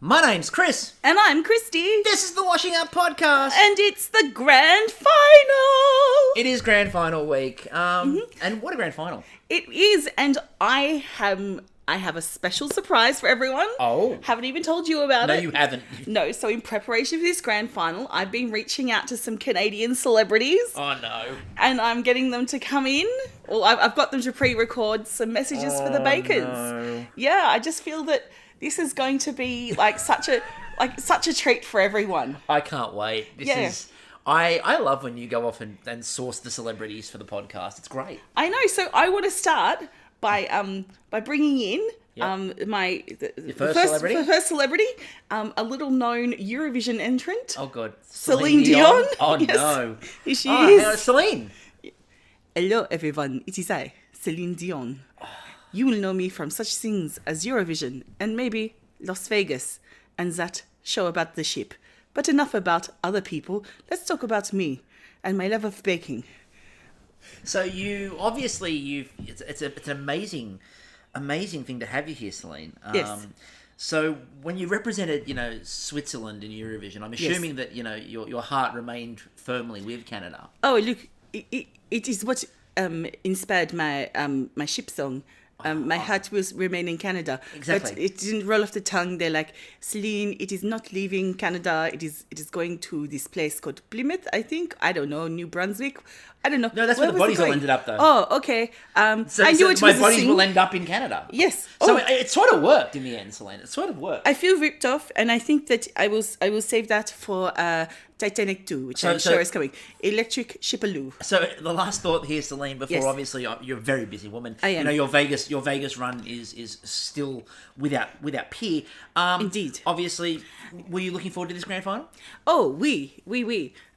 My name's Chris. And I'm Kristie. This is the Washing Up Podcast. And it's the grand final. It is grand final week. And what a grand final. It is. And I have a special surprise for everyone. Oh. Haven't even told you about it. No, you haven't. No, so in preparation for this grand final, I've been reaching out to some Canadian celebrities. Oh, no. And I'm getting them to come in. Well, I've got them to pre-record some messages for the Bakers. No. Yeah, I just feel that this is going to be like such a treat for everyone. I can't wait. I love when you go off and source the celebrities for the podcast. It's great. I know. So I want to start by bringing in Your first celebrity? A little known Eurovision entrant. Oh, God. Celine Dion. Oh, Yes. no. Here she Oh, is. hello, Celine. Hello, everyone. It is I, Celine Dion. You will know me from such things as Eurovision and maybe Las Vegas and that show about the ship. But enough about other people. Let's talk about me and my love of baking. So it's an amazing thing to have you here, Celine. Yes. So when you represented, Switzerland in Eurovision, I'm assuming that, your heart remained firmly with Canada. Oh, look, it is what inspired my my ship song. My heart will remain in Canada. Exactly. But it didn't roll off the tongue. They're like, Celine, it is not leaving Canada. It is going to this place called Plymouth, I think. I don't know, New Brunswick. I don't know. No, that's where the bodies all ended up, though. Oh, okay. I knew it my was bodies will end up in Canada. Yes. So it sort of worked in the end, Celine. It sort of worked. I feel ripped off, and I think that I will save that for Titanic 2, which I'm sure is coming. Electric Shipaloo. So the last thought here, Celine, before Yes. obviously you're a very busy woman. I am. Your Vegas run is still without peer. Indeed. Obviously, were you looking forward to this grand final? Oh, oui.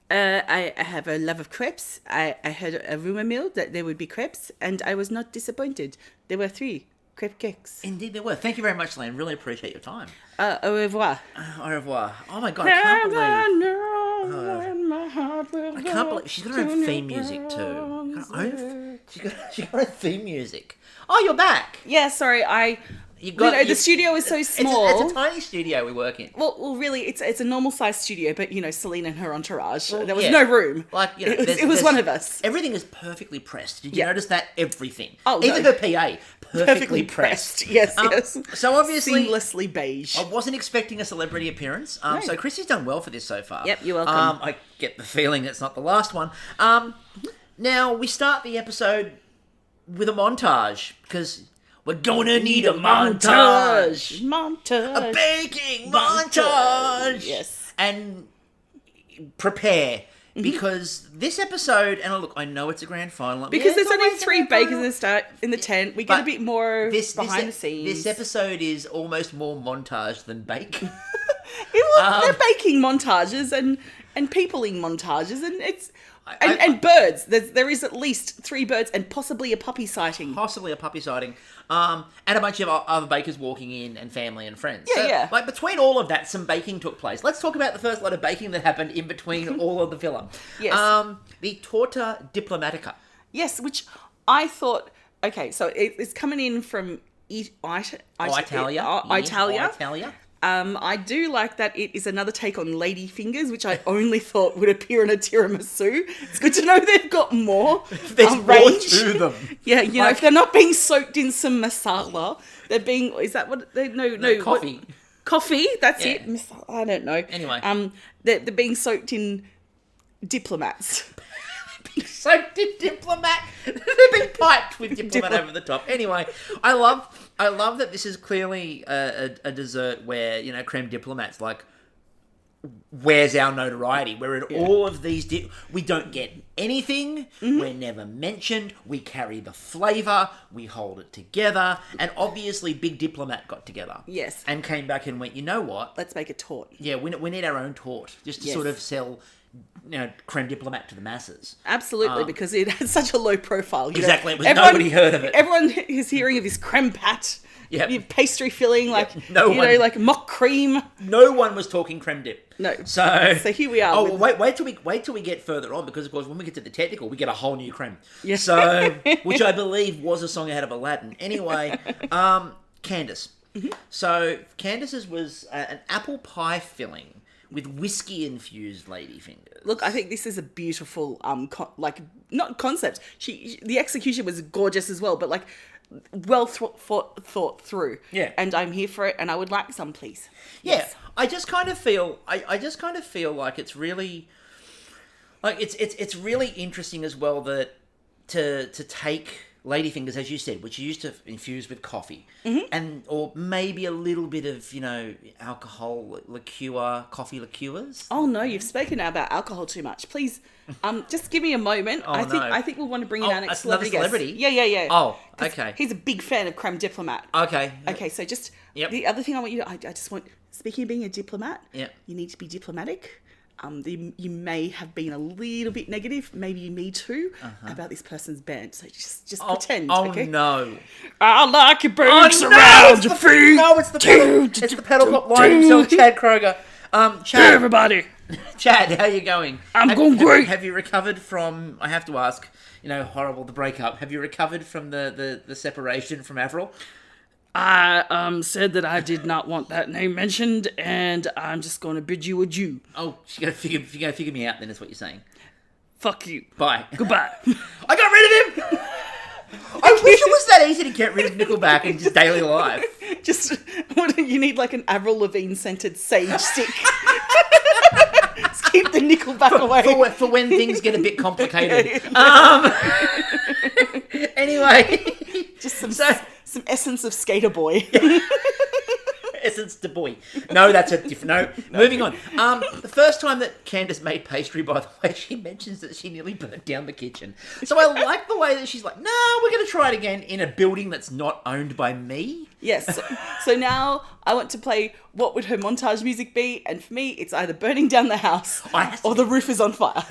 I have a love of crepes. I heard a rumor mill that there would be crepes, and I was not disappointed. There were 3 crepe cakes. Indeed, there were. Thank you very much, Celine. Really appreciate your time. Au revoir. Au revoir. Oh my God, I can't believe. I can't believe she's got her own theme music too. She got her theme music. Oh, you're back. Yeah, sorry. The studio is so small. It's a tiny studio we work in. Well, really, it's a normal sized studio, but Celine and her entourage. Well, there was yeah. no room. It was one of us. Everything is perfectly pressed. Did you notice that? Everything. Oh, even no. the PA, perfectly pressed. Yes. So obviously, seamlessly beige. I wasn't expecting a celebrity appearance. No. So Kristie's done well for this so far. Yep, you're welcome. I get the feeling it's not the last one. Now we start the episode with a montage because we're gonna need a montage. A baking montage. Yes. And prepare. Because this episode, and look, I know it's a grand final. Because there's only always a 3 grand bakers final. in the tent. We get a bit more behind the scenes. This episode is almost more montage than bake. They're baking montages and peopling montages, and it's and birds. There is at least 3 birds and possibly a puppy sighting. And a bunch of other bakers walking in, and family and friends. Yeah. Like, between all of that, some baking took place. Let's talk about the first lot of baking that happened in between all of the filler. Yes. The torta diplomatica. Yes, which I thought, okay, so it's coming in from Italia. I do like that it is another take on lady fingers, which I only thought would appear in a tiramisu. It's good to know they've got more There's more range. to them. Yeah, if they're not being soaked in some masala, they're being, is that what, no, coffee. Coffee, that's Yeah. it. I don't know. Anyway. They're being soaked in diplomats. Soaked in diplomat. They've been piped with diplomat over the top. Anyway, I love that this is clearly a dessert where, creme diplomat's like, where's our notoriety? We're in all of these, we don't get anything, we're never mentioned, we carry the flavour, we hold it together, and obviously Big Diplomat got together. Yes. And came back and went, you know what? Let's make a tort. Yeah, we need our own tort, just to Yes. sort of sell creme diplomat to the masses. Absolutely, because it had such a low profile. Exactly, nobody heard of it. Everyone is hearing of this creme pat. Yep. Pastry filling, no one. like mock cream. No one was talking creme dip. No. So here we are. Oh, wait till we get further on, because of course when we get to the technical, we get a whole new creme. Yes. So, which I believe was a song ahead of Aladdin. Anyway, Candace. So Candace's was an apple pie filling with whiskey-infused ladyfingers. Look, I think this is a beautiful, not concept. The execution was gorgeous as well, but like well thought through. Yeah. And I'm here for it, and I would like some, please. Yeah, Yes. I just kind of feel, I just kind of feel like it's really, like it's really interesting as well that to take ladyfingers, as you said, which you used to infuse with coffee, and or maybe a little bit of alcohol liqueur, coffee liqueurs. Oh no, you've spoken now about alcohol too much. Please, just give me a moment. Oh, I think we'll want to bring in our next another celebrity. celebrity? Yeah. Oh, 'Cause okay. He's a big fan of creme diplomat. Okay. Okay, so just Yep. the other thing I want you to, I just want, speaking of being a diplomat, Yep. you need to be diplomatic. You may have been a little bit negative, maybe me too, about this person's band. So just pretend, okay? No. I like your boots no, around it's your the- feet. No, it's the pedal pop line himself, Chad Kroger. Chad, Hey, everybody. Chad, how you going? I'm going great. Have you recovered from? I have to ask. Horrible the breakup. Have you recovered from the separation from Avril? I said that I did not want that name mentioned, and I'm just going to bid you adieu. Oh, you're gonna figure me out. Then is what you're saying. Fuck you. Bye. Goodbye. I got rid of him. I wish it was that easy to get rid of Nickelback in just daily life. Just, you need like an Avril Lavigne scented sage stick. Just keep the Nickelback away. For when things get a bit complicated. Anyway. Just some essence of Skater Boy. Essence de boy. No, that's a different. No, moving on. The first time that Candace made pastry, by the way, she mentions that she nearly burnt down the kitchen. So I like the way that she's like, no, we're going to try it again in a building that's not owned by me. Yes. So now I want to play what would her montage music be, and for me, it's either burning down the house or the roof is on fire.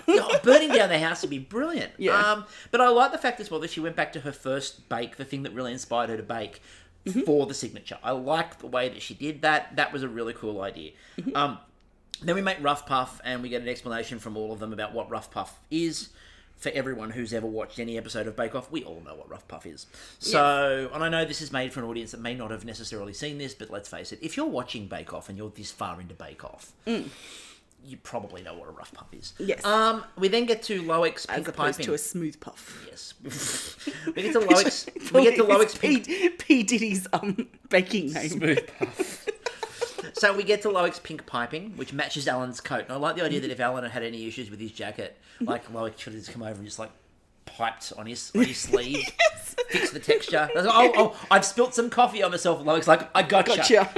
Burning down the house would be brilliant. Yeah. But I like the fact as well that she went back to her first bake, the thing that really inspired her to bake, for the signature. I like the way that she did that. That was a really cool idea. Then we make Rough Puff, and we get an explanation from all of them about what Rough Puff is. For everyone who's ever watched any episode of Bake Off, we all know what Rough Puff is. So, and I know this is made for an audience that may not have necessarily seen this, but let's face it, if you're watching Bake Off and you're this far into Bake Off, you probably know what a Rough Puff is. Yes. We then get to Loic's As pink opposed piping. to a smooth puff. Yes. we get to Loic's. We get to Loic's pink. P. Diddy's baking name. Smooth Puff. So we get to Loic's pink piping, which matches Alan's coat. And I like the idea that if Alan had any issues with his jacket, like Loic should have just come over and just like piped on his sleeve, fix the texture. I was like, I've spilt some coffee on myself. And Loic's like, I gotcha.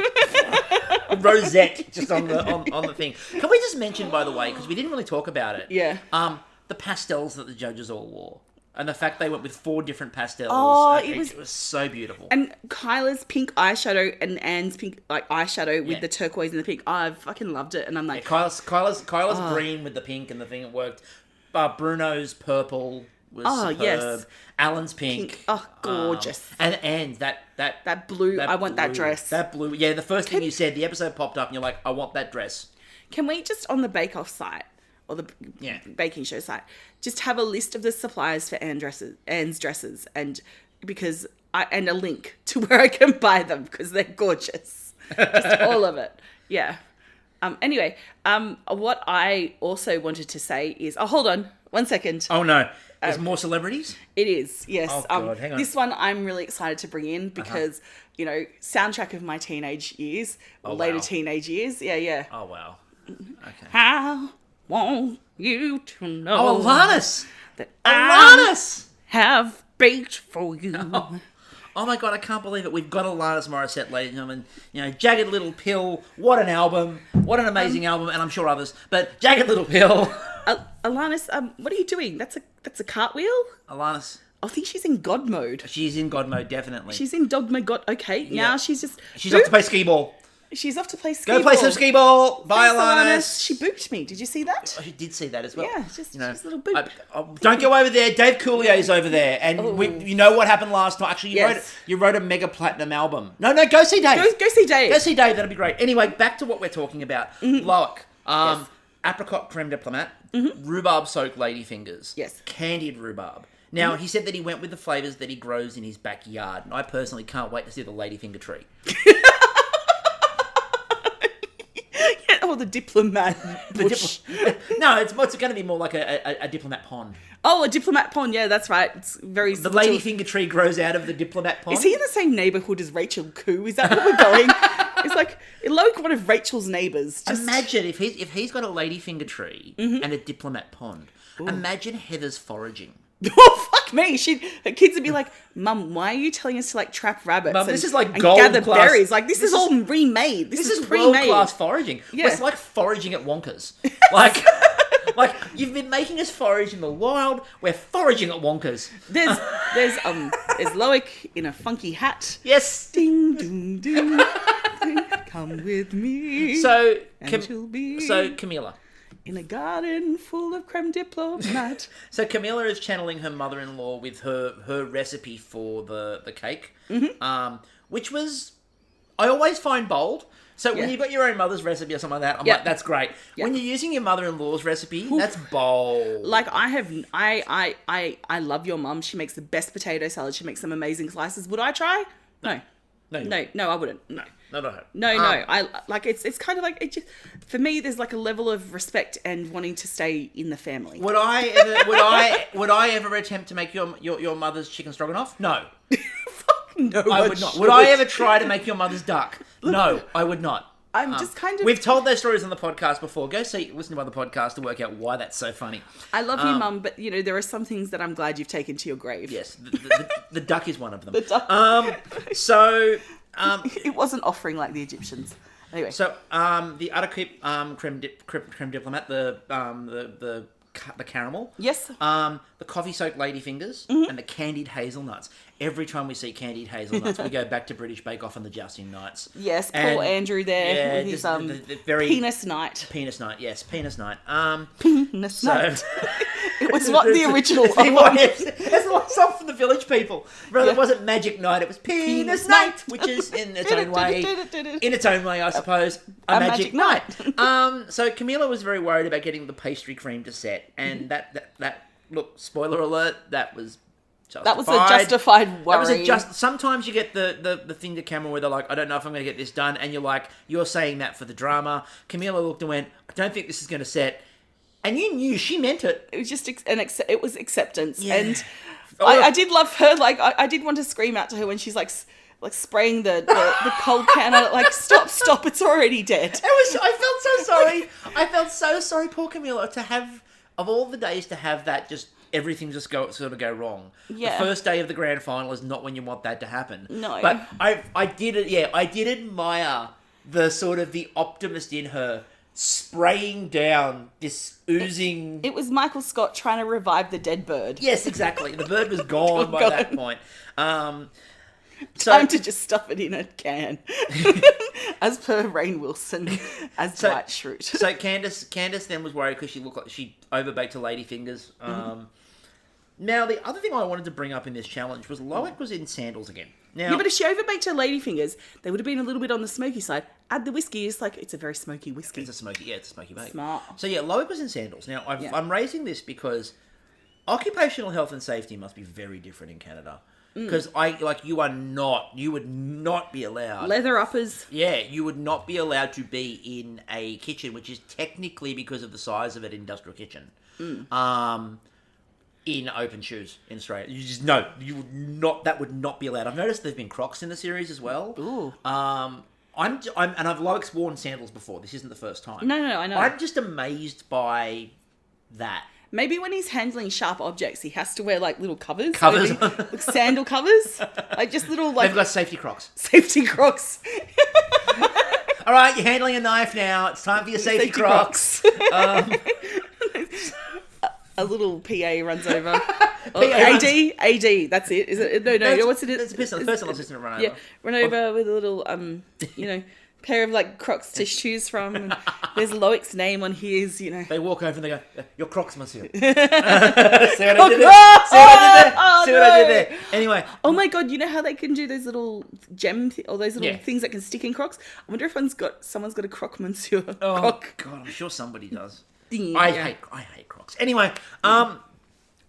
Rosette just on the thing. Can we just mention, by the way, because we didn't really talk about it. Yeah. The pastels that the judges all wore. And the fact they went with 4 different pastels. Oh, it was so beautiful. And Kyla's pink eyeshadow and Anne's pink eyeshadow with the turquoise and the pink. Oh, I fucking loved it. And I'm like... Kyla's green with the pink and the thing, it worked. Bruno's purple was superb. Yes. Alan's pink. Oh, gorgeous. And that blue, I want that dress. That blue. Yeah, the first thing you said, the episode popped up and you're like, I want that dress. Can we just, on the Bake Off site, or the baking show site, just have a list of the suppliers for Anne's dresses, and a link to where I can buy them because they're gorgeous, just all of it. Yeah. Anyway, what I also wanted to say is, hold on, 1 second. Oh no, there's more celebrities. It is, yes. Oh God, hang on. This one I'm really excited to bring in because soundtrack of my teenage years, later teenage years. Yeah. Oh wow. Okay. I want you to know. Oh, Alanis! That Alanis! I have baked for you. Oh my God, I can't believe it. We've got Alanis Morissette, ladies and gentlemen. Jagged Little Pill, what an album. What an amazing album, and I'm sure others. But Jagged Little Pill. Alanis, what are you doing? That's a cartwheel? Alanis. I think she's in God mode. She's in God mode, definitely. She's in God mode. Okay, now she's just... She's off to play skee ball. She's off to play skee ball. Go play some skee ball. Bye, Alanis. She booped me. Did you see that? Oh, she did see that as well. Yeah, just a little boop. Don't go over there. Dave Coulier's over there. And you know what happened last time. Actually, you wrote a mega platinum album. No, go see Dave. Go see Dave. Go see Dave. That'll be great. Anyway, back to what we're talking about. Loic. Apricot creme diplomat. Rhubarb soaked ladyfingers. Yes. Candied rhubarb. Now, he said that he went with the flavours that he grows in his backyard. And I personally can't wait to see the ladyfinger tree. the diplomat bush? No, it's going to be more like a diplomat pond. Oh, a diplomat pond. Yeah, that's right. It's very. The ladyfinger tree grows out of the diplomat pond. Is he in the same neighbourhood as Rachel Koo? Is that where we're going? It's like Loke, one of Rachel's neighbours. Imagine if he's got a ladyfinger tree and a diplomat pond. Ooh. Imagine Heather's foraging. Oh, fuck me. Her kids would be like, Mum, why are you telling us to like trap rabbits this is like and gold gather class. berries? Like this is all remade. This is pre-made. World-class foraging. Yeah. It's like foraging at Wonkers. Like, like you've been making us forage in the wild. We're foraging at Wonkers. There's Loic in a funky hat. Yes. Ding, ding, ding. Come with me. So, Camilla. Camilla. In a garden full of creme diplomat. So Camilla is channeling her mother-in-law with her recipe for the cake, which was, I always find bold. So when you've got your own mother's recipe or something like that, I'm like, that's great. When you're using your mother-in-law's recipe, that's bold. Like I love your mum. She makes the best potato salad. She makes some amazing slices. Would I try? No, I wouldn't. No. No. I like it's kind of like it just, for me. There's like a level of respect and wanting to stay in the family. Would I ever attempt to make your mother's chicken stroganoff? No. No, I would not. Would I ever try to make your mother's duck? No, I would not. I'm just kind of. We've told those stories on the podcast before. Go listen to other podcasts to work out why that's so funny. I love you, Mum, but you know there are some things that I'm glad you've taken to your grave. Yes, the duck is one of them. The duck. It wasn't offering like the Egyptians. Anyway. So the other creme diplomat, the caramel. Yes. The coffee soaked ladyfingers and the candied hazelnuts. Every time we see candied hazelnuts, we go back to British Bake Off and the Justin Nights. Yes, poor Andrew there with his the very penis night. Penis night, yes, penis night. Penis night. It was what the original It's like song from the Village People. Rather, it wasn't Magic Night, it was Penis Night, which is in its own way, I suppose, a magic night. So Camilla was very worried about getting the pastry cream to set, and that look, spoiler alert, that was justified. That was a justified worry. Sometimes you get the thing to camera where they're like, I don't know if I'm going to get this done, and you're like, you're saying that for the drama. Camilla looked and went, I don't think this is going to set. And you knew she meant it. It was just it was acceptance. Yeah. And I did love her. Like, I did want to scream out to her when she's like spraying the cold can at it, like, stop, it's already dead. I felt so sorry. I felt so sorry, poor Camilla, to have, of all the days to have that just, everything just go wrong. Yeah. The first day of the grand final is not when you want that to happen. No. But I did admire the sort of the optimist in her spraying down this oozing... It was Michael Scott trying to revive the dead bird. Yes, exactly. The bird was gone by that point. Time to just stuff it in a can. As per Rainn Wilson, as Dwight Schrute. So Candace then was worried because she looked like she overbaked her ladyfingers. Now, the other thing I wanted to bring up in this challenge was Loic was in sandals again. Now, yeah, but if she overbaked her ladyfingers, they would have been a little bit on the smoky side. Add the whiskey, it's a very smoky whiskey. It's a smoky bake. Smart. So yeah, Loic was in sandals. Now, I'm raising this because occupational health and safety must be very different in Canada. Because you would not be allowed. Leather uppers. Yeah, you would not be allowed to be in a kitchen, which is technically, because of the size of it, industrial kitchen. In open shoes in Australia. That would not be allowed. I've noticed there've been Crocs in the series as well. Ooh. And I've Loic's worn sandals before. This isn't the first time. No, I know. I'm just amazed by that. Maybe when he's handling sharp objects, he has to wear like little covers. Covers. Like sandal covers. Like just little like... They've got safety Crocs. Safety Crocs. All right, you're handling a knife now. It's time for your safety Crocs. A little PA runs over. AD, that's it. Is it? No. What's it? It's a personal assistant run over. Yeah, run over with a little, pair of like Crocs to choose from. And there's Loic's name on his, They walk over and they go, "Your Crocs, monsieur." See what I did there? See what I did there? Anyway. Oh my God! You know how they can do those little or those little things that can stick in Crocs? I wonder if someone's got a Croc monsieur. Oh Croc. God, I'm sure somebody does. Yeah. I hate Crocs. Anyway, now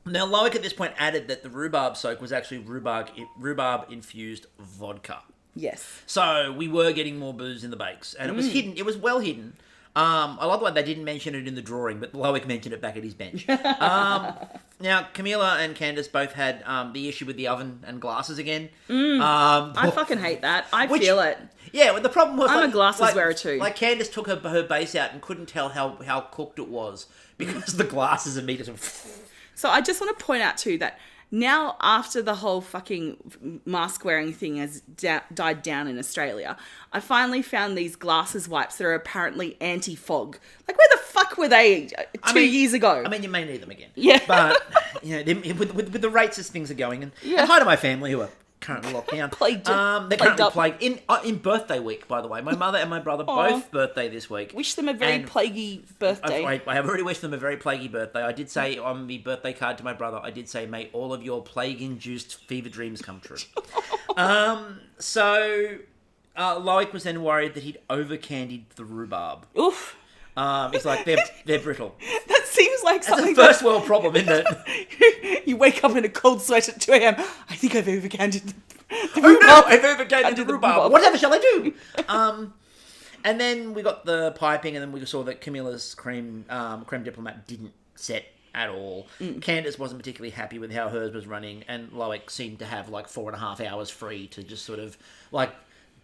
Loic at this point added that the rhubarb soak was actually rhubarb infused vodka. Yes. So we were getting more booze in the bakes, and it was hidden. It was well hidden. I love the way they didn't mention it in the drawing, but Loic mentioned it back at his bench. Now, Camilla and Candace both had the issue with the oven and glasses again. I fucking hate that. I feel it. Yeah, well, the problem was... I'm a glasses wearer too. Like, Candace took her base out and couldn't tell how cooked it was because the glasses immediately... So I just want to point out too that now after the whole fucking mask wearing thing has died down in Australia, I finally found these glasses wipes that are apparently anti-fog. Like, where the fuck were they 2 years ago? I mean, you may need them again. Yeah. But, with the rates as things are going, and hi to my family who are currently locked down. They're currently plagued in birthday week, by the way. My mother and my brother both birthday this week. Wish them a very plaguey birthday. I have already wished them a very plaguey birthday. I did say on the birthday card to my brother, I did say, may all of your plague-induced fever dreams come true. So Loic was then worried that he'd over-candied the rhubarb. Oof. He's like, they're brittle. That seems like something That's a first world problem, isn't it? You wake up in a cold sweat at 2 a.m. I think I've over-candied the rhubarb. No, I've over-candied the rhubarb. Whatever shall I do? And then we got the piping, and then we saw that Camilla's creme diplomat didn't set at all. Candace wasn't particularly happy with how hers was running, and Loic seemed to have like 4.5 hours free to just sort of like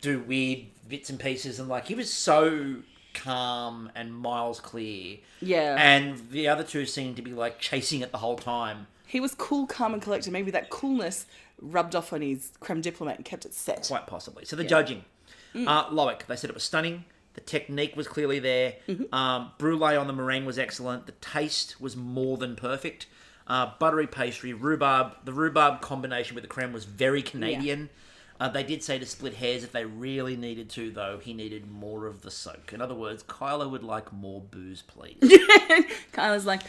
do weird bits and pieces, and like he was so calm and miles clear. Yeah. And the other two seemed to be like chasing it the whole time. He was cool, calm and collected. Maybe that coolness rubbed off on his creme diplomat and kept it set. Quite possibly. So the judging. Loic, they said it was stunning. The technique was clearly there. Brulee on the meringue was excellent. The taste was more than perfect. Buttery pastry, rhubarb. The rhubarb combination with the creme was very Canadian. Yeah. They did say to split hairs if they really needed to, though. He needed more of the soak. In other words, Kyla would like more booze, please. Kyla's like,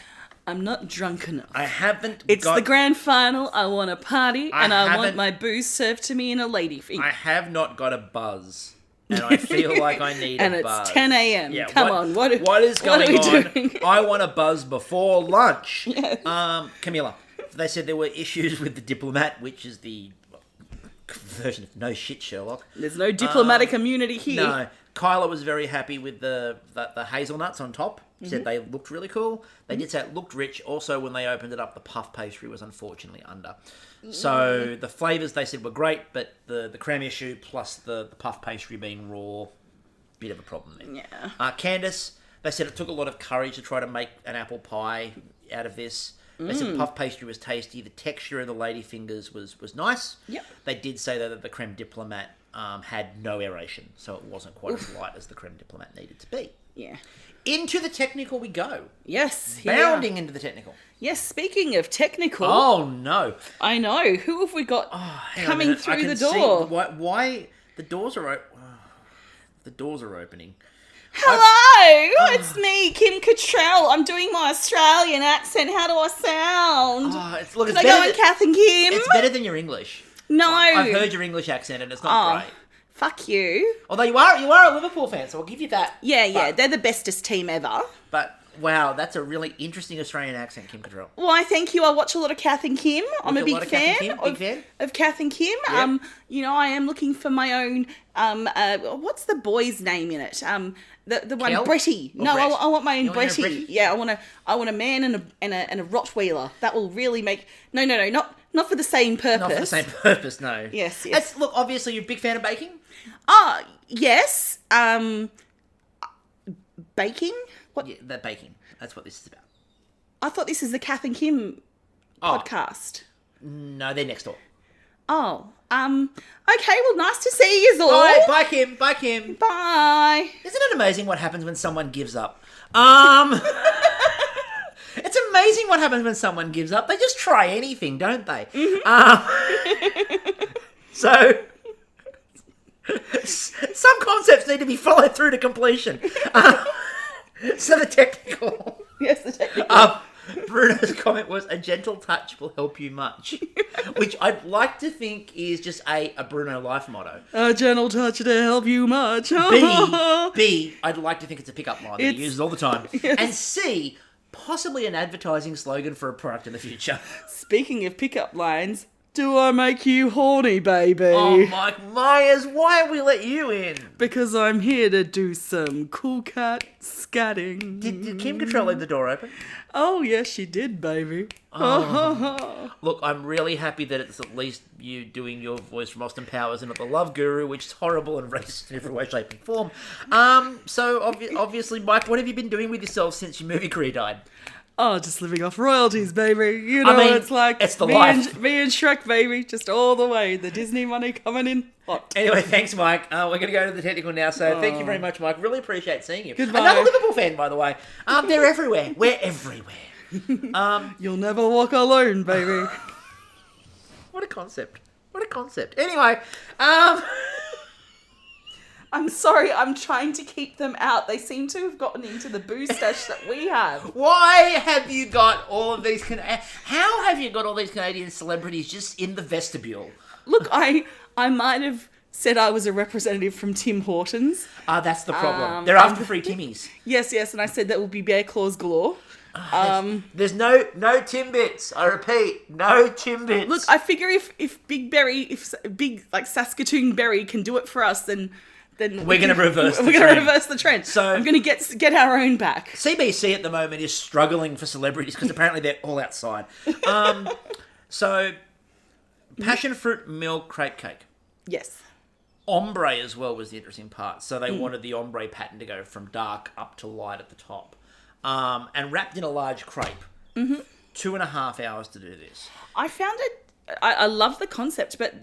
I'm not drunk enough. I haven't It's the grand final. I want a party, and I want my booze served to me in a lady feet. I have not got a buzz, and I feel like I need a buzz. And it's 10 a.m. Yeah, Come on, what is going on? Doing? I want a buzz before lunch. Yes. Camilla, they said there were issues with the diplomat, which is the version of no shit, Sherlock. There's no diplomatic immunity here. No. Kyla was very happy with the hazelnuts on top. She said they looked really cool. They did say it looked rich. Also, when they opened it up, the puff pastry was unfortunately under. So the flavours they said were great, but the creme issue plus the puff pastry being raw, bit of a problem there. Yeah. Candace, they said it took a lot of courage to try to make an apple pie out of this. They said the puff pastry was tasty. The texture of the lady fingers was nice. Yep. They did say that the creme diplomat had no aeration, so it wasn't quite as light as the creme diplomat needed to be. Yeah. Into the technical we go. Yes. Bounding into the technical. Yes, speaking of technical. Oh, no. I know. Who have we got coming through the door? Why the doors are open. The doors are opening. Hello, it's me, Kim Cattrall. I'm doing my Australian accent. How do I sound? Can I go in Kath and Kim? It's better than your English. No. I've heard your English accent and it's not great. Fuck you. Although you are a Liverpool fan, so I'll give you that. Yeah, they're the bestest team ever. But wow, that's a really interesting Australian accent, Kim Cattrall. Why, thank you. I watch a lot of Kath and Kim. I'm a big fan of Kath and Kim. Yep. I am looking for my own. What's the boy's name in it? The one Kel? Bretty. Or No, Brett? I want my own Want your Bretty. Bretty? Yeah, I want a man and a Rottweiler. That will really make. No, not for the same purpose. Not for the same purpose, no. Yes. Look, obviously you're a big fan of baking. Yes. Baking. What? Yeah, that baking. That's what this is about. I thought this is the Kath and Kim podcast. No, they're next door. Oh. Okay, well, nice to see you all. Bye, Kim. Bye, Kim. Bye. Isn't it amazing what happens when someone gives up? It's amazing what happens when someone gives up. They just try anything, don't they? So, some concepts need to be followed through to completion. So the technical. Yes, the technical. Bruno's comment was, a gentle touch will help you much. Which I'd like to think is just a Bruno life motto. A gentle touch to help you much. B, I'd like to think it's a pickup line that he uses all the time. Yes. And C, possibly an advertising slogan for a product in the future. Speaking of pickup lines, Do I make you horny, baby? Oh, Mike Myers, why have we let you in? Because I'm here to do some cool cat scatting. Did Kim Cattrall leave the door open? Oh, yes, she did, baby. Look, I'm really happy that it's at least you doing your voice from Austin Powers and not the Love Guru, which is horrible and racist in every way, shape, and form. So obviously, Mike, what have you been doing with yourself since your movie career died? Oh, just living off royalties, baby. You know I mean, what it's like. it's the life. Me and Shrek, baby. Just all the way. The Disney money coming in hot. Anyway, thanks, Mike. We're going to go to the technical now, so thank you very much, Mike. Really appreciate seeing you. Goodbye. Another Liverpool fan, by the way. They're everywhere. We're everywhere. You'll never walk alone, baby. What a concept. What a concept. Anyway, I'm sorry, I'm trying to keep them out. They seem to have gotten into the booze stash that we have. why have you got all of these... How have you got all these Canadian celebrities just in the vestibule? Look, I might have said I was a representative from Tim Hortons. That's the problem. They're after free Timmies. Yes, and I said that would be bear claws galore. There's no Timbits. I repeat, no Timbits. Look, I figure if Big Berry, if big like Saskatoon Berry can do it for us, then we're going to reverse the trend. So I'm going to get our own back. CBC at the moment is struggling for celebrities because apparently they're all outside. So passion fruit milk crepe cake. Yes. Ombre as well was the interesting part. So they wanted the ombre pattern to go from dark up to light at the top. And wrapped in a large crepe. 2.5 hours to do this. I found it... I love the concept, but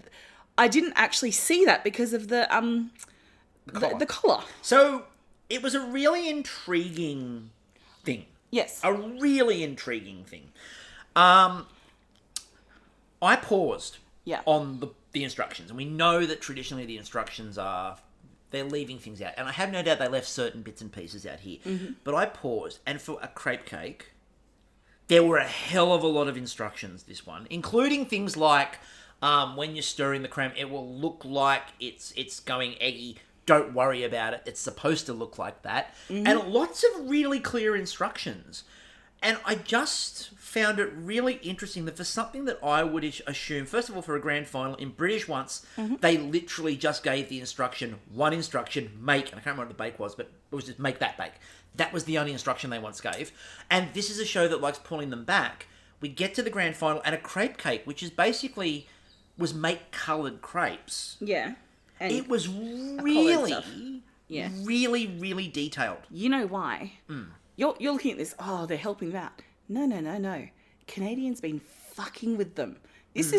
I didn't actually see that because of the collar. So it was a really intriguing thing. Yes. A really intriguing thing. I paused on the instructions. And we know that traditionally the instructions are... They're leaving things out. And I have no doubt they left certain bits and pieces out here. But I paused. And for a crepe cake, there were a hell of a lot of instructions, this one. Including things like, when you're stirring the creme, it will look like it's going eggy. Don't worry about it. It's supposed to look like that. And lots of really clear instructions. And I just found it really interesting that for something that I would assume, first of all, for a grand final, in British once, they literally just gave the one instruction, make, and I can't remember what the bake was, but it was just make that bake. That was the only instruction they once gave. And this is a show that likes pulling them back. We get to the grand final, and a crepe cake, which is basically, was make coloured crepes. Yeah. And it was really, really detailed. You know why? You're looking at this, they're helping that. No. Canadians been fucking with them. This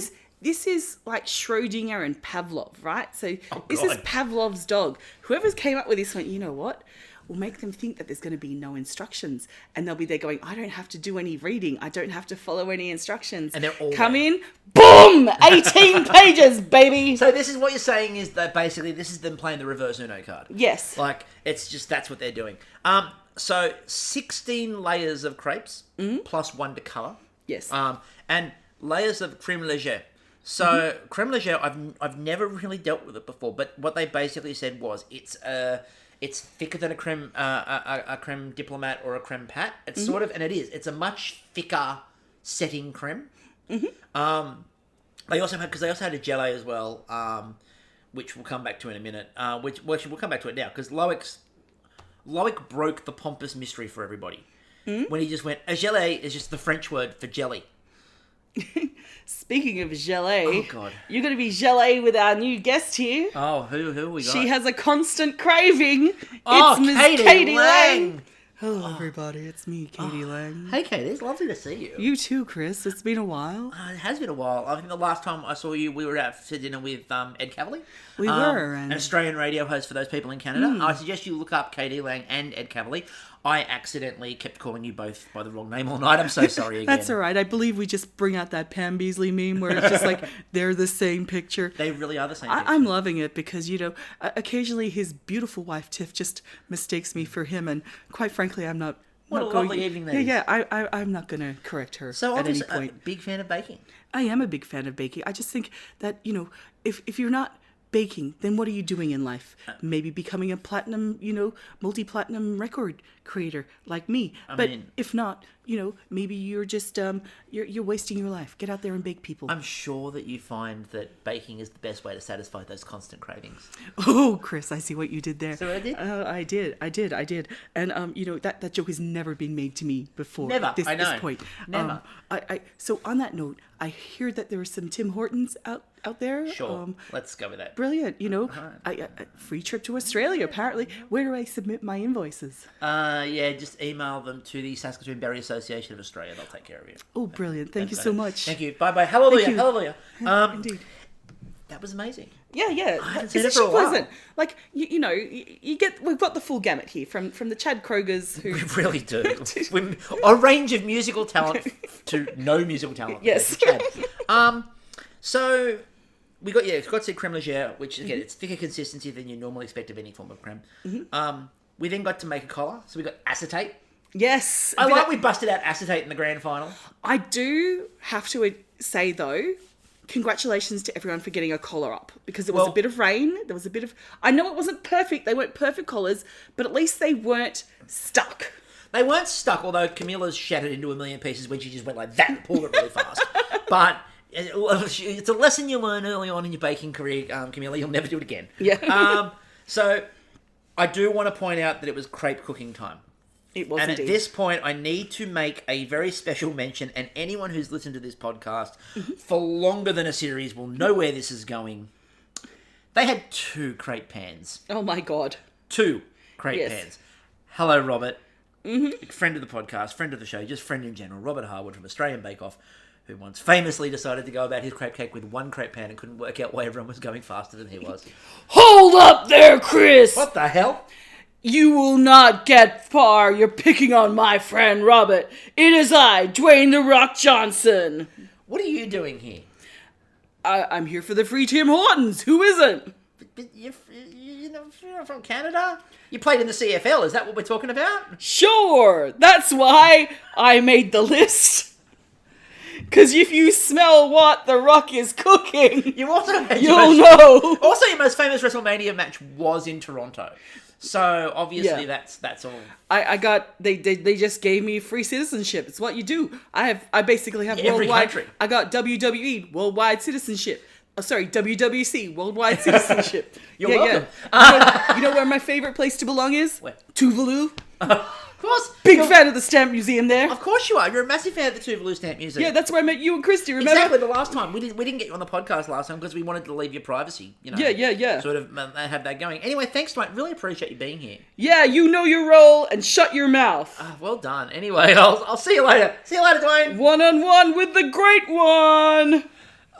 is like Schrodinger and Pavlov, right? So this is Pavlov's dog. Whoever's came up with this went, you know what? We'll make them think that there's going to be no instructions. And they'll be there going, I don't have to do any reading. I don't have to follow any instructions. And they're all come in, boom! 18 pages, baby! So this is what you're saying is that basically this is them playing the reverse Uno card. Yes. Like, it's just, that's what they're doing. So 16 layers of crepes, plus one to colour. Yes. And layers of creme légère. So creme légère, I've never really dealt with it before, but what they basically said was it's thicker than a creme diplomat or a creme pat. It's sort of, and it is. It's a much thicker setting creme. They also had a gelée as well, which we'll come back to in a minute. We'll come back to it now because Loic broke the pompous mystery for everybody when he just went, a gelée is just the French word for jelly. Speaking of gelée, oh god, you're going to be gelée with our new guest here. Oh, who we got? She has a constant craving. Oh, it's Miss Katie Lang. Lang. Hello, everybody. It's me, Katie Lang. Hey, Katie. It's lovely to see you. You too, Chris. It's been a while. It has been a while. I think the last time I saw you, we were out for dinner with Ed Cavalier. We were. An Australian radio host for those people in Canada. I suggest you look up Katie Lang and Ed Cavalier. I accidentally kept calling you both by the wrong name all night. I'm so sorry again. That's all right. I believe we just bring out that Pam Beasley meme where it's just like they're the same picture. They really are the same picture. I'm loving it because, occasionally his beautiful wife, Tiff, just mistakes me for him. And quite frankly, I'm not... What a lovely evening that is. Yeah, I'm not going to correct her at any point. A big fan of baking. I am a big fan of baking. I just think that, if you're not baking, then what are you doing in life? Maybe becoming a platinum, multi-platinum record creator like me. But if not, maybe you're just you're wasting your life. Get out there and bake, people. I'm sure that you find that baking is the best way to satisfy those constant cravings. Oh, Chris, I see what you did there. So I did? I did. And that joke has never been made to me before. Never. This point. Never. So on that note, I hear that there are some Tim Hortons out there. Sure. Let's go with that. Brilliant. I free trip to Australia, apparently. Where do I submit my invoices? Just email them to the Saskatoon Berry Association of Australia. They'll take care of you. Oh, brilliant. Thank you so much. Thank you. Bye-bye. Hallelujah. Thank you. Hallelujah. Indeed. That was amazing. Yeah. haven't It's seen it for a actually while. pleasant. Like, we've got the full gamut here from the Chad Krogers who... We really do. A range of musical talent to no musical talent. Yes. So we got to see creme légère, which again it's thicker consistency than you normally expect of any form of creme. We then got to make a collar, so we got acetate. Yes. We busted out acetate in the grand final. I do have to say though, congratulations to everyone for getting a collar up, because there was a bit of rain. There was a bit of... I know it wasn't perfect. They weren't perfect collars, but at least they weren't stuck. They weren't stuck, although Camilla's shattered into a million pieces when she just went like that and pulled it really fast. But it's a lesson you learn early on in your baking career, Camilla. You'll never do it again. Yeah. So I do want to point out that it was crepe cooking time. It was and indeed. At this point, I need to make a very special mention, and anyone who's listened to this podcast for longer than a series will know where this is going. They had 2 crepe pans. Oh my God. 2 crepe Yes. pans. Hello, Robert. Friend of the podcast, friend of the show, just friend in general. Robert Harwood from Australian Bake Off, who once famously decided to go about his crepe cake with 1 crepe pan and couldn't work out why everyone was going faster than he was. Hold up there, Chris! What the hell? You will not get far. You're picking on my friend Robert. It is I, Dwayne The Rock Johnson. What are you doing here? I'm here for the free Tim Hortons. Who isn't? But you're from Canada? You played in the CFL, is that what we're talking about? Sure. That's why I made the list. Because if you smell what The Rock is cooking, You also had you'll know. Also, your most famous WrestleMania match was in Toronto. So, obviously, that's all. I got, they just gave me free citizenship. It's what you do. I basically have Every worldwide. country. I got WWE, worldwide citizenship. Oh, sorry, WWC, worldwide citizenship. You're welcome. You know where my favorite place to belong is? Where? Tuvalu. Of course. Big fan of the stamp museum there. Of course you are. You're a massive fan of the Tuvalu Stamp Museum. Yeah, that's where I met you and Kristie, remember? Exactly, the last time. We didn't get you on the podcast last time because we wanted to leave your privacy, Yeah. Sort of have that going. Anyway, thanks, mate. Really appreciate you being here. Yeah, you know your role and shut your mouth. Well done. Anyway, I'll see you later. See you later, Dwayne. 1-on-1 with the great one.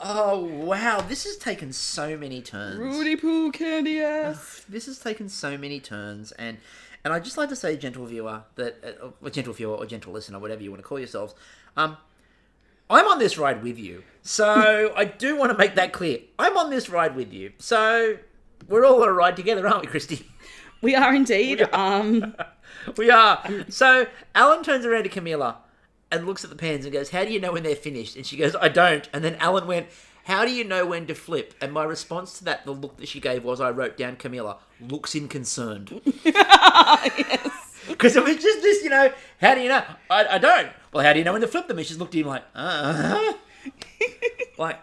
Oh, wow. This has taken so many turns. Rudy Poo candy ass. This has taken so many turns, and I'd just like to say, gentle viewer, or gentle viewer, or gentle listener, whatever you want to call yourselves, I'm on this ride with you. So I do want to make that clear. I'm on this ride with you. So we're all on a ride together, aren't we, Kristie? We are indeed. We are. So Alan turns around to Camilla and looks at the pans and goes, "How do you know when they're finished?" And she goes, "I don't." And then Alan went, "How do you know when to flip?" And my response to that, the look that she gave was, I wrote down, Camilla looks inconcerned. Yes. Because it was just this, how do you know? I don't. Well, how do you know when to flip them? And she just looked at him like, like,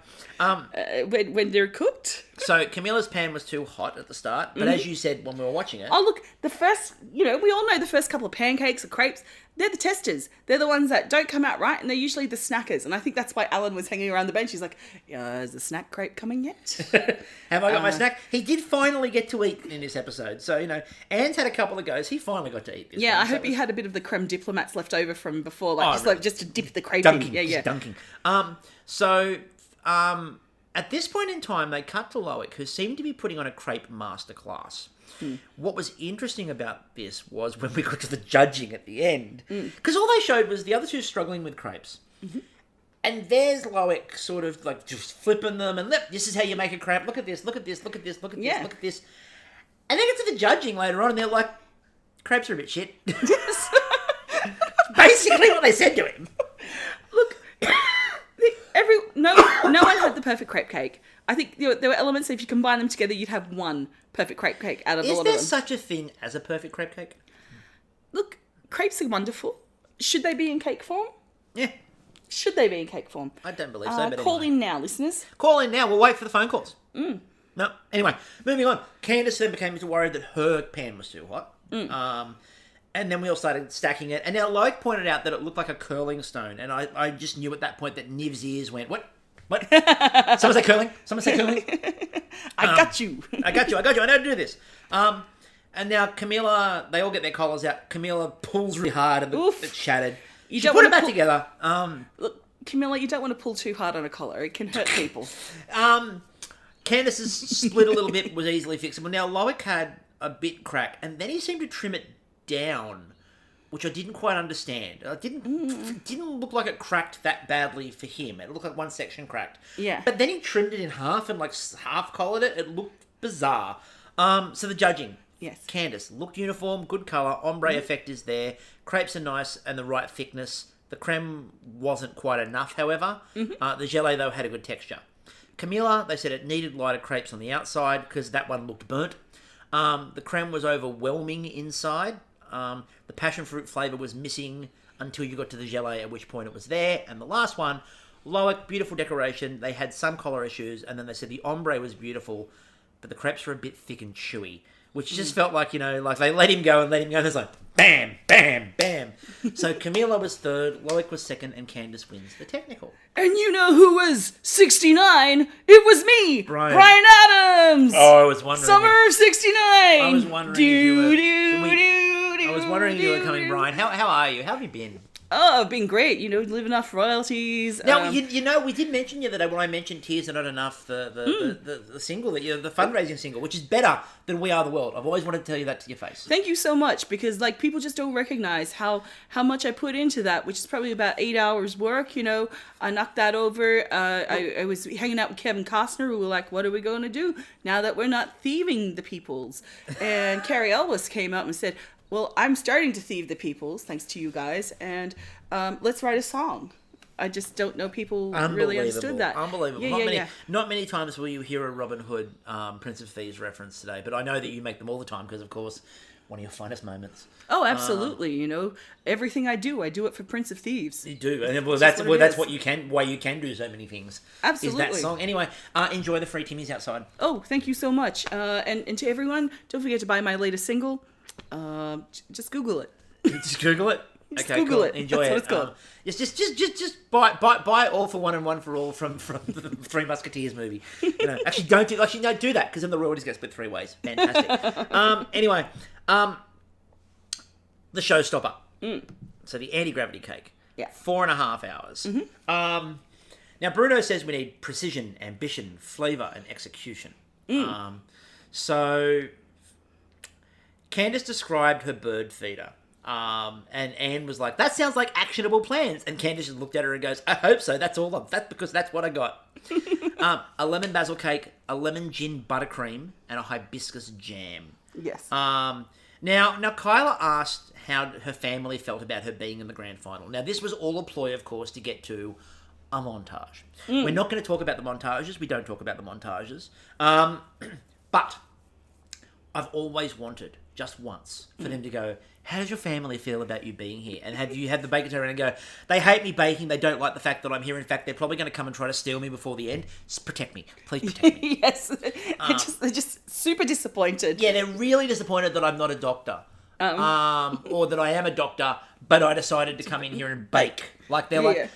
when they're cooked. So Camilla's pan was too hot at the start, but as you said when we were watching it... Oh, look, the first, we all know the first couple of pancakes or crepes, they're the testers. They're the ones that don't come out right, and they're usually the snackers. And I think that's why Alan was hanging around the bench. He's like, is the snack crepe coming yet? Have I got my snack? He did finally get to eat in this episode. So, Anne's had a couple of goes. He finally got to eat this. Yeah, one, I hope he had a bit of the creme diplomats left over from before, just to dip the crepe dunking, in. Yeah. Just dunking. At this point in time, they cut to Loic, who seemed to be putting on a crepe masterclass. What was interesting about this was when we got to the judging at the end, because all they showed was the other two struggling with crepes. And there's Loic sort of like just flipping them and this is how you make a crepe. Look at this, look at this, look at this, look at this, look at this. And then get to the judging later on and they're like, crepes are a bit shit. Basically what they said to him. Look, no one had the perfect crepe cake. I think there were elements that if you combine them together, you'd have one perfect crepe cake out of all Is of there them. such a thing as a perfect crepe cake? Look, crepes are wonderful. Should they be in cake form? Yeah. Should they be in cake form? I don't believe so, but Call anyway. in now, listeners. Call in now. We'll wait for the phone calls. No. Anyway, moving on. Candice then became worried that her pan was too hot. And then we all started stacking it. And now Loic pointed out that it looked like a curling stone. And I just knew at that point that Niv's ears went, what? What? Someone say curling? Someone say curling? I got you. I got you. I know how to do this. And now Camilla, they all get their collars out. Camilla pulls really hard and it's shattered. She put it back together. Look, Camilla, you don't want to pull too hard on a collar. It can hurt people. Candice's split a little bit was easily fixable. Now, Loic had a bit crack, and then he seemed to trim it down, which I didn't quite understand. It didn't look like it cracked that badly for him. It looked like one section cracked. Yeah. But then he trimmed it in half and like half collared it. It looked bizarre. So the judging. Yes. Candice looked uniform, good colour, ombre effect is there. Crepes are nice and the right thickness. The creme wasn't quite enough, however. The gelée, though, had a good texture. Camilla, they said it needed lighter crepes on the outside because that one looked burnt. The creme was overwhelming inside. The passion fruit flavour was missing until you got to the gelée, at which point it was there. And the last one, Loic, beautiful decoration. They had some collar issues, and then they said the ombre was beautiful, but the crepes were a bit thick and chewy, which just felt like, like they let him go, and there's like, bam, bam, bam. So Camilla was third, Loic was second, and Candice wins the technical. And you know who was 69? It was me, Brian Adams. Oh, I was wondering. Summer of 69. I was wondering if you were coming, Brian. How are you? How have you been? Oh, I've been great. Living off royalties. Now, we did mention the other day when I mentioned Tears Are Not Enough, the single, the fundraising single, which is better than We Are the World. I've always wanted to tell you that to your face. Thank you so much, because people just don't recognize how much I put into that, which is probably about 8 hours work. I knocked that over. I was hanging out with Kevin Costner, who were like, what are we going to do now that we're not thieving the peoples? And Carrie Elwes came out and said, well, I'm starting to thieve the peoples, thanks to you guys, and let's write a song. I just don't know people really understood that. Unbelievable. Not many times will you hear a Robin Hood, Prince of Thieves reference today, but I know that you make them all the time because, of course, one of your finest moments. Oh, absolutely. Everything I do it for Prince of Thieves. You do, and that's why you can do so many things. Absolutely. Is that song. Anyway, enjoy the free Timmies outside. Oh, thank you so much. And to everyone, don't forget to buy my latest single. Just Google it. Just Google it. Just okay, Google cool. it. Enjoy That's it. what it's called. Just buy All for One and One for All from the Three Musketeers movie. Actually, don't do that because then the royalties get split 3 ways. Fantastic. Anyway, the showstopper. So the anti-gravity cake. Yeah. 4.5 hours. Now Bruno says we need precision, ambition, flavour, and execution. So Candice described her bird feeder. And Anne was like, that sounds like actionable plans. And Candice just looked at her and goes, I hope so. That's all. That's because that's what I got. A lemon basil cake, a lemon gin buttercream, and a hibiscus jam. Yes. Now Kyla asked how her family felt about her being in the grand final. Now, this was all a ploy, of course, to get to a montage. We're not going to talk about the montages. We don't talk about the montages. But I've always wanted, just once, for them to go, how does your family feel about you being here? And have you had the baker turn around and go, they hate me baking, they don't like the fact that I'm here. In fact, they're probably going to come and try to steal me before the end. Protect me. Please protect me. Yes. They're just super disappointed. Yeah, they're really disappointed that I'm not a doctor. Or that I am a doctor, but I decided to come in here and bake. Like, they're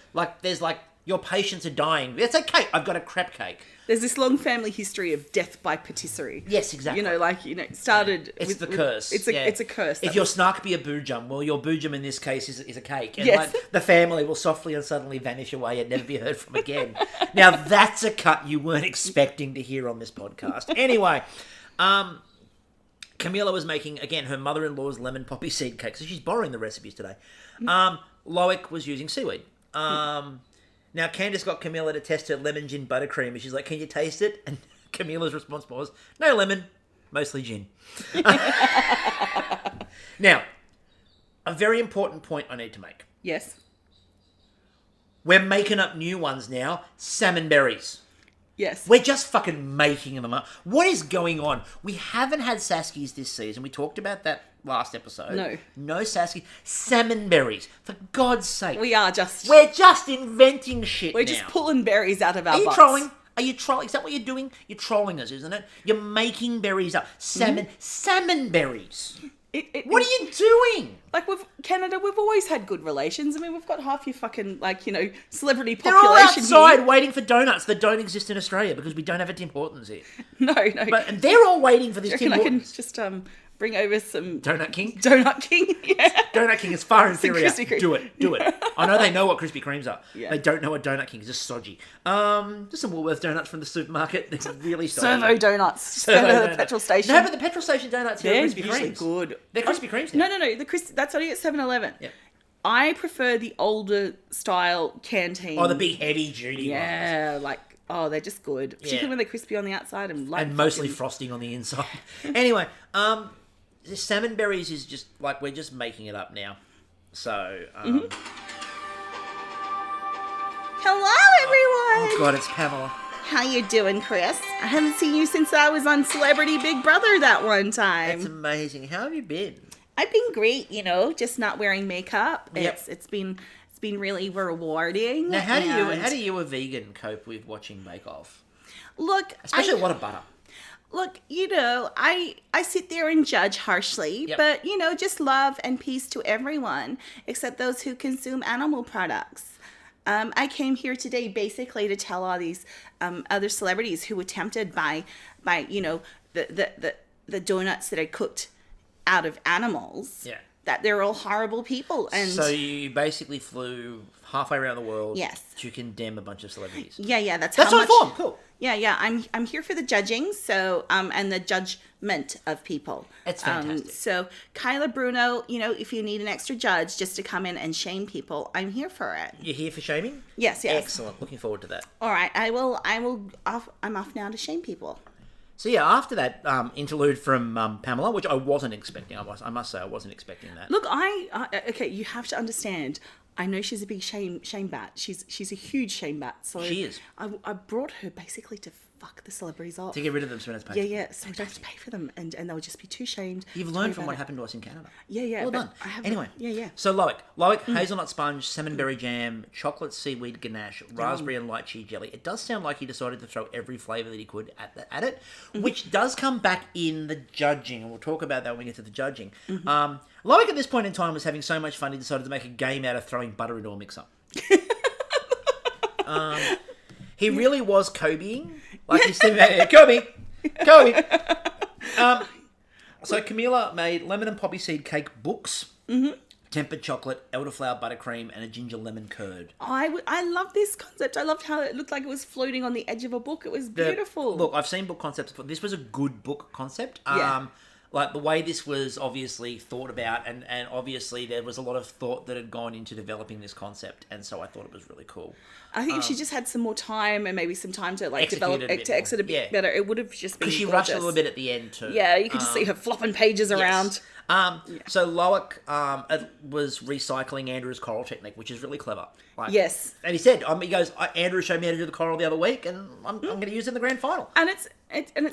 there's your patients are dying. It's okay. I've got a crap cake. There's this long family history of death by patisserie. Yes, exactly. It started It's the curse. It's a curse. If your snark be a boojum, well, your boojum in this case is a cake. And Yes. the family will softly and suddenly vanish away and never be heard from again. Now, that's a cut you weren't expecting to hear on this podcast. Anyway, Camilla was making, again, her mother-in-law's lemon poppy seed cake. So she's borrowing the recipes today. Loic was using seaweed. Now, Candice got Camilla to test her lemon gin buttercream, and she's like, can you taste it? And Camilla's response was, no lemon, mostly gin. Now, a very important point I need to make. Yes. We're making up new ones now. Salmon berries. Yes. We're just fucking making them up. What is going on? We haven't had Saskies this season. We talked about that last episode. No. No Saskies. Salmon berries. For God's sake. We're just inventing shit We're now. just pulling berries out of our Are you butts. trolling? Are you trolling? Is that what you're doing? You're trolling us, isn't it? You're making berries up. Salmon berries. What are you doing? Like, Canada, we've always had good relations. I mean, we've got half your fucking, celebrity They're population all outside here. waiting for donuts that don't exist in Australia because we don't have a Tim Hortons here. No. And they're all waiting for this I Tim can Hortons. just bring over some... Donut King? Donut King, yeah. Donut King is far inferior. Krispy Kreme. Do it. I know they know what Krispy Kremes are. Yeah. They don't know what Donut King is. Just stodgy. Just some Woolworths donuts from the supermarket. They're really stodgy. Servo donuts. Servo Go to the donuts. petrol station. No, but the petrol station donuts here They're are Krispy usually Kremes. good. They're Krispy Kremes now. No. That's only at 7-Eleven. Yep. I prefer the older style canteen. Oh, the big heavy duty ones. Yeah, they're just good. Particularly Yeah. when they're crispy on the outside and light. And mostly frosting on the inside. Anyway, the salmon berries is just we're just making it up now. So, Hello, everyone. oh god, it's Pamela. How you doing, Chris? I haven't seen you since I was on Celebrity Big Brother that one time. That's amazing. How have you been? I've been great, just not wearing makeup. Yep. It's been really rewarding. Now, how and- do you, a vegan, cope with watching Bake Off? Look? Especially a lot of butter. Look, I sit there and judge harshly, Yep. but, just love and peace to everyone, except those who consume animal products. I came here today basically to tell all these other celebrities who were tempted by the donuts that I cooked out of animals, that they're all horrible people. And So you basically flew halfway around the world Yes. to condemn a bunch of celebrities. yeah, that's That's how on much. form. Cool. Yeah. I'm here for the judging, so and the judgment of people. It's fantastic. So Kyla Bruno, if you need an extra judge just to come in and shame people, I'm here for it. You're here for shaming? Yes. Excellent. Looking forward to that. All right, I will. I'm off now to shame people. So yeah, after that interlude from Pamela, which I wasn't expecting, I must say I wasn't expecting that. Look, okay. You have to understand. I know she's a big shame bat. She's a huge shame bat. So She is. I brought her basically to fuck the celebrities off. To get rid of them so we don't have to pay. Yeah. So we don't have to pay for them, and they'll just be too shamed. You've to learned worry from about what it. happened to us in Canada. Yeah. Well but done. I have Anyway. Yeah. So Loic, hazelnut sponge, salmonberry jam, chocolate seaweed ganache, raspberry and lychee jelly. It does sound like he decided to throw every flavour that he could at it, which does come back in the judging, and we'll talk about that when we get to the judging. Loic at this point in time was having so much fun he decided to make a game out of throwing butter into a mixer. He really was Kobeing. Like he's sitting there, Kobe. So Camila made lemon and poppy seed cake books, tempered chocolate, elderflower buttercream, and a ginger lemon curd. I love this concept. I loved how it looked like it was floating on the edge of a book. It was beautiful. Look, I've seen book concepts before. This was a good book concept. Yeah. Like the way this was obviously thought about, and obviously there was a lot of thought that had gone into developing this concept, and so I thought it was really cool. I think if she just had some more time and maybe some time to Execute develop it a bit to exit a bit more. better, it would have just been Because she gorgeous. rushed a little bit at the end too. Yeah, you could just see her flopping pages around. So Loic was recycling Andrew's coral technique, which is really clever. Yes. And he said, he goes, Andrew showed me how to do the coral the other week, and I'm going to use it in the grand final. And it's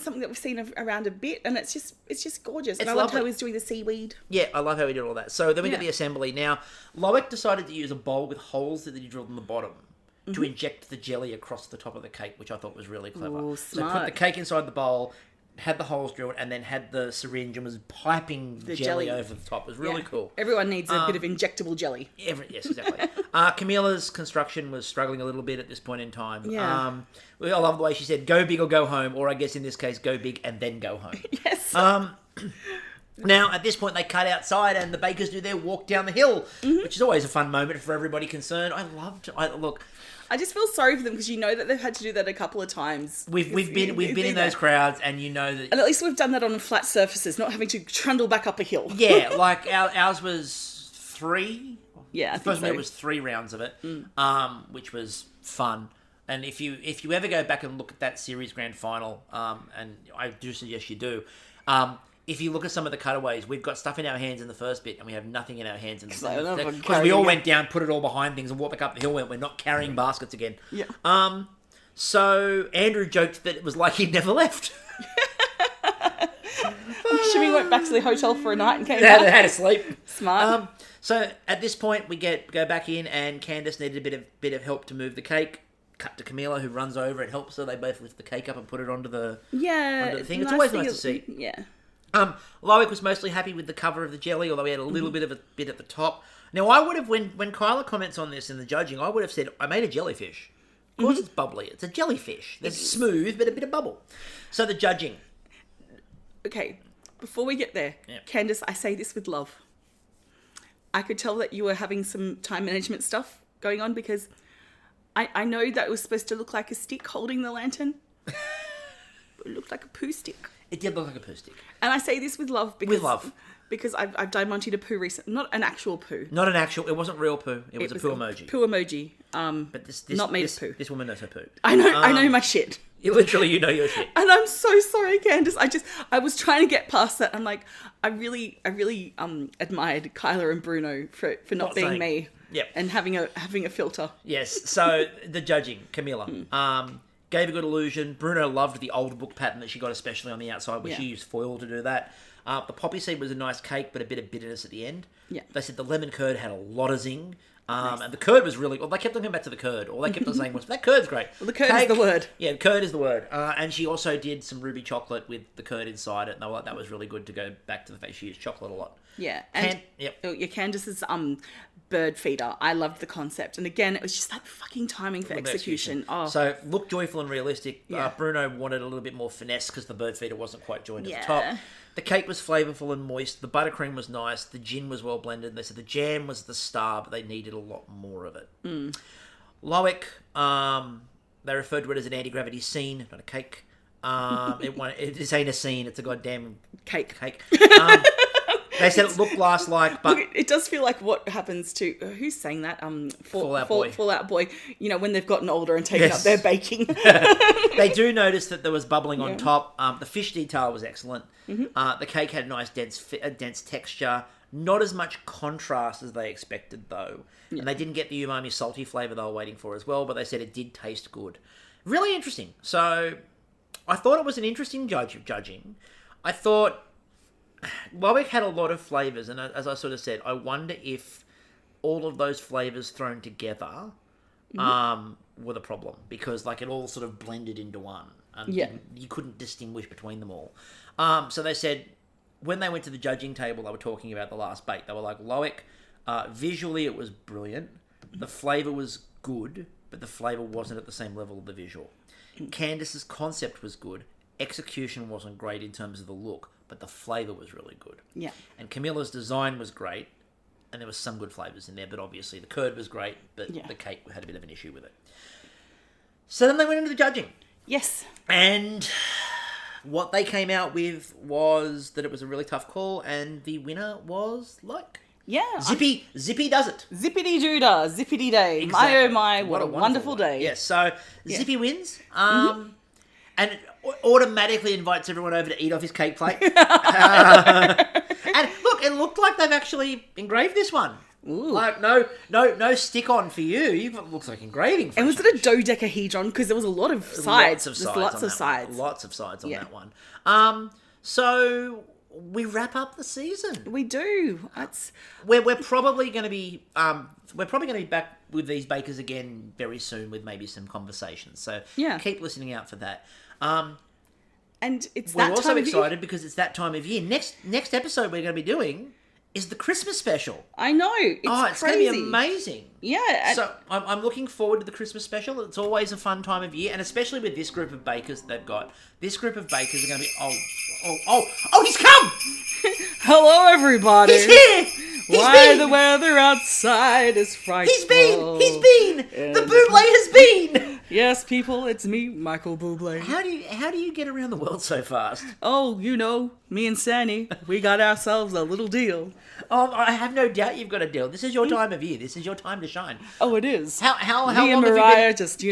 something that we've seen around a bit, and it's just gorgeous. And It's I loved how lovely. he was doing the seaweed. Yeah, I love how he did all that. So then we get Yeah. the assembly. Now, Loic decided to use a bowl with holes that he drilled in the bottom to inject the jelly across the top of the cake, which I thought was really clever. Ooh, So put smart. the cake inside the bowl, had the holes drilled, and then had the syringe and was piping the jelly over the top. It was really Yeah. cool. Everyone needs a bit of injectable jelly. Yes, exactly. Camilla's construction was struggling a little bit at this point in time. Yeah. I love the way she said, go big or go home, or I guess in this case, go big and then go home. Yes. Now, at this point, they cut outside and the bakers do their walk down the hill, which is always a fun moment for everybody concerned. Look, I just feel sorry for them because you know that they've had to do that a couple of times. we've been in those crowds, and you know that. And at least we've done that on flat surfaces, not having to trundle back up a hill. Yeah, like ours was 3. Yeah, I The first think so. one was 3 rounds of it, which was fun. And if you ever go back and look at that series grand final, and I do suggest you do, if you look at some of the cutaways, we've got stuff in our hands in the first bit, and we have nothing in our hands in the second. Because we all went down, put it all behind things, and walked back up the hill. We're not carrying baskets again. Yeah. So Andrew joked that it was like he'd never left. I'm assuming he went back to the hotel for a night and came They back. had to sleep. Smart. So at this point, we go back in, and Candace needed a bit of help to move the cake. Cut to Camila, who runs over and helps her. They both lift the cake up and put it onto the thing. It's always nice to see. Yeah. Loic was mostly happy with the cover of the jelly, although he had a little bit of a bit at the top. Now, I would have, when Kyla comments on this in the judging, I would have said, I made a jellyfish. Of course it's bubbly. It's a jellyfish. It's smooth, but a bit of bubble. So the judging. Okay, before we get there, Candace, I say this with love. I could tell that you were having some time management stuff going on because I know that it was supposed to look like a stick holding the lantern. But it looked like a poo stick. It did look like a poo stick. And I say this with love because... With love. Because I've diamanted a poo recently. Not an actual poo. Not an actual... It wasn't real poo. It was a poo emoji. Poo emoji. But this not made of poo. This woman knows her poo. I know my shit. You know your shit. And I'm so sorry, Candace. I was trying to get past that. I'm like, I really admired Kyla and Bruno for not being me. Yep. And having a filter. Yes. So the judging, Camila, gave a good illusion. Bruno loved the old book pattern that she got, especially on the outside, where she used foil to do that. The poppy seed was a nice cake, but a bit of bitterness at the end. Yeah. They said the lemon curd had a lot of zing. Nice. And the curd was really... Well, they kept on coming back to the curd. All they kept on saying was, that curd's great. Well, the curd is the word. Yeah, the curd is the word. And she also did some ruby chocolate with the curd inside it. And they were like, that was really good to go back to the fact she used chocolate a lot. Yeah. And your Candace's bird feeder. I loved the concept. And again, it was just that fucking timing for execution. Oh. So, look joyful and realistic. Yeah. Bruno wanted a little bit more finesse because the bird feeder wasn't quite joined at the top. The cake was flavourful and moist. The buttercream was nice. The gin was well blended. They said the jam was the star, but they needed a lot more of it. Loic, they referred to it as an anti-gravity scene, not a cake. It ain't a scene. It's a goddamn cake. They said it looked glass-like, but... Look, it does feel like what happens to... Who's saying that? Fallout Boy. Fallout Boy. You know, when they've gotten older and taken up their baking. They do notice that there was bubbling on top. The fish detail was excellent. The cake had a nice dense texture. Not as much contrast as they expected, though. And they didn't get the umami salty flavour they were waiting for as well, but they said it did taste good. Really interesting. So, I thought it was an interesting judging. I thought... Loic had a lot of flavours, and as I sort of said, I wonder if all of those flavours thrown together were the problem, because like it all sort of blended into one, and you couldn't distinguish between them all. So they said when they went to the judging table, they were talking about the last bake. They were like, Loic, visually it was brilliant, the flavour was good, but the flavour wasn't at the same level of the visual. Candace's concept was good, execution wasn't great in terms of the look, but the flavour was really good. Yeah. And Camilla's design was great, and there was some good flavours in there, but obviously the curd was great, but the cake had a bit of an issue with it. So then they went into the judging. Yes. And what they came out with was that it was a really tough call, and the winner was Loic. Yeah. Zippy does it. Zippity doodah, zippity day. Exactly. My oh my, what a wonderful day. Yes, so Zippy wins. And it automatically invites everyone over to eat off his cake plate. And look, it looked like they've actually engraved this one. Ooh. Like, no stick-on for you. It looks like engraving. And was it a dodecahedron? Because there was a lot of sides. Lots of sides. Lots of sides on that one. So we wrap up the season. We do. We're probably going to be back with these bakers again very soon with maybe some conversations. So keep listening out for that. And we're also excited because it's that time of year. Next episode we're going to be doing is the Christmas special. I know. It's crazy. Going to be amazing. Yeah. So I'm looking forward to the Christmas special. It's always a fun time of year, and especially with this group of bakers they've got. This group of bakers are going to be... he's come! Hello, everybody. He's here! Why the weather outside is frightful. He's been! The Buble has been! Yes, people, it's me, Michael Buble. How do you get around the world so fast? Oh, you know, me and Sanny, we got ourselves a little deal. Oh, I have no doubt you've got a deal. This is your time of year. This is your time to shine. Oh, it is. How me long and have Mariah you been... just,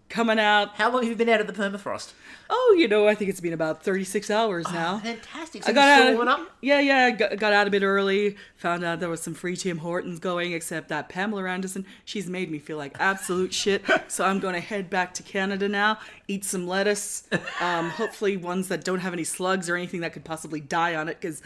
coming out. How long have you been out of the permafrost? Oh, I think it's been about 36 hours now. Fantastic. So I got you're out. warming up? Yeah. Got out a bit early. Found out there was some free Tim Hortons going. Except that Pamela Anderson, she's made me feel like absolute shit. So I'm going to head back to Canada now. Eat some lettuce. Hopefully ones that don't have any slugs or anything that could possibly die on it. Because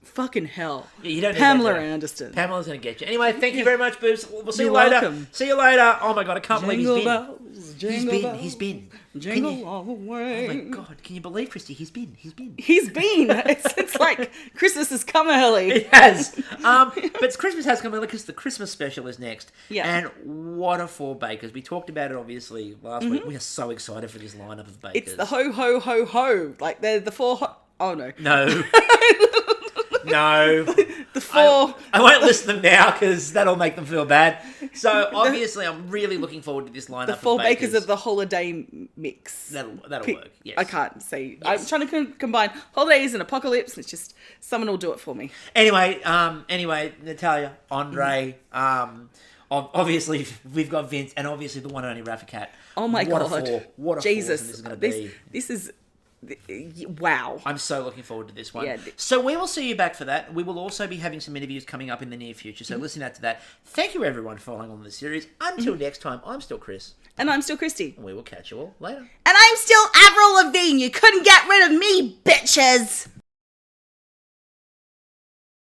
fucking hell. Yeah, you don't need Pamela that, Anderson. Pamela's going to get you. Anyway, thank you very much, Boobs. We'll see You're you later. welcome. See you later. Oh my God, I can't Jingle believe bells, jingle bells, he's been. jingle all the way. Oh my God, can you believe, Kristie? He's been. He's been. It's like Christmas has come early. It has. But Christmas has come early because the Christmas special is next. Yeah. And what a four bakers. We talked about it obviously last week. We are so excited for this lineup of bakers. It's the ho ho ho ho. Like they're the four. Oh no. No. No. The four. I won't list them now because that'll make them feel bad. So obviously, I'm really looking forward to this lineup. The four of bakers of the holiday mix. That'll work. Yes. I can't say. Yes. I'm trying to combine holidays and apocalypse. It's just someone will do it for me. Anyway, Natalia, Andre, obviously we've got Vince, and obviously the one and only Rafa Cat. Oh my God! What a Jesus! this is going to be. This is wow. I'm so looking forward to this one. Yeah. So we will see you back for that. We will also be having some interviews coming up in the near future, so listen out to that. Thank you everyone for following on the series. Until next time, I'm still Chris. And I'm still Kristie. And we will catch you all later. And I'm still Avril Lavigne. You couldn't get rid of me, bitches.